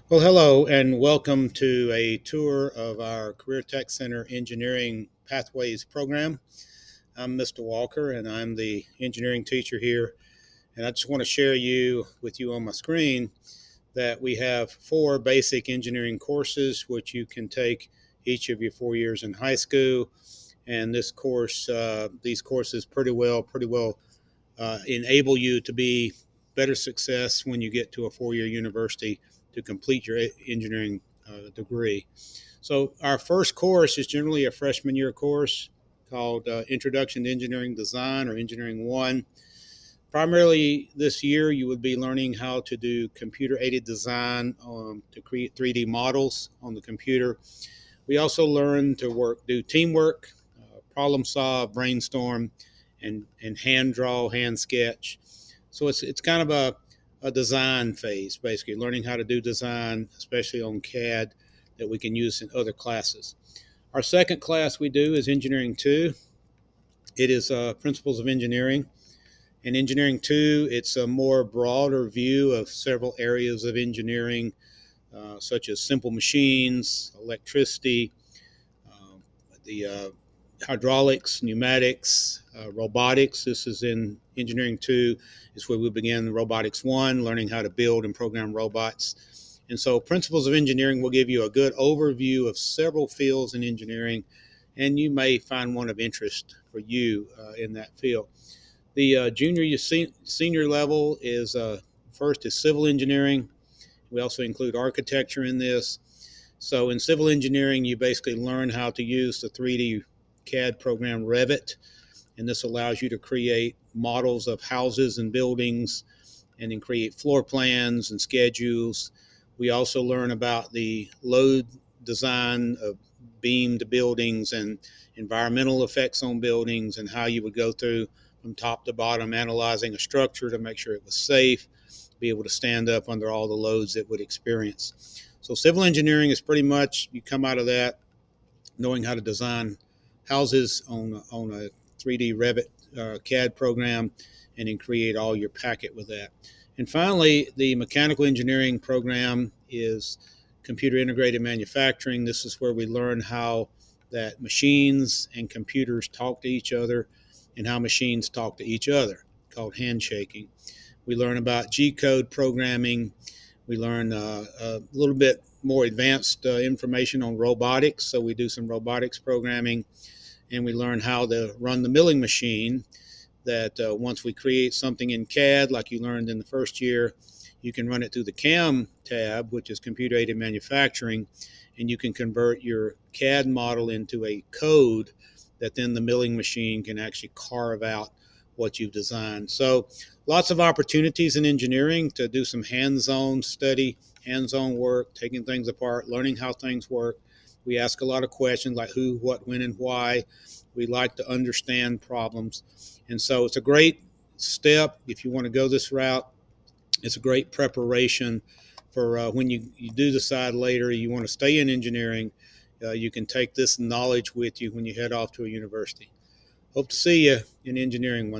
Well, hello, and welcome to a tour of our Career Tech Center Engineering Pathways program. I'm Mr. Walker, and I'm the engineering teacher here. And I just want to share with you on my screen that we have four basic engineering courses, which you can take each of your 4 years in high school. And these courses pretty well enable you to be better success when you get to a 4 year university to complete your engineering degree. So, our first course is generally a freshman year course called Introduction to Engineering Design or Engineering 1. Primarily this year, you would be learning how to do computer aided design to create 3D models on the computer. We also learn to do teamwork, problem solve, brainstorm, and hand draw, hand sketch. So it's kind of a design phase, basically learning how to do design, especially on CAD, that we can use in other classes. Our second class we do is Engineering 2. It is Principles of Engineering. In Engineering 2, it's a more broader view of several areas of engineering, such as simple machines, electricity, uh, the hydraulics, pneumatics, robotics. This is in Engineering 2. Is where we begin Robotics 1, learning how to build and program robots. And so Principles of Engineering will give you a good overview of several fields in engineering, and you may find one of interest for you in that field. The senior level is first is civil engineering. We also include architecture in this. So in civil engineering, you basically learn how to use the 3D CAD program Revit, and this allows you to create models of houses and buildings and then create floor plans and schedules. We also learn about the load design of beamed buildings and environmental effects on buildings and how you would go through from top to bottom analyzing a structure to make sure it was safe, be able to stand up under all the loads it would experience. So civil engineering is pretty much you come out of that knowing how to design houses on a 3D Revit CAD program and then create all your packet with that. And finally, the mechanical engineering program is computer integrated manufacturing. This is where we learn how that machines and computers talk to each other and how machines talk to each other, called handshaking. We learn about G code programming. We learn a little bit more advanced information on robotics. So we do some robotics programming, and we learn how to run the milling machine. That once we create something in CAD, like you learned in the first year, you can run it through the CAM tab, which is computer aided manufacturing, and you can convert your CAD model into a code that then the milling machine can actually carve out what you've designed. So lots of opportunities in engineering to do some hands-on study, hands-on work, taking things apart, learning how things work. We ask a lot of questions like who, what, when, and why. We like to understand problems. And so it's a great step if you want to go this route. It's a great preparation for when you do decide later you want to stay in engineering. You can take this knowledge with you when you head off to a university. Hope to see you in engineering one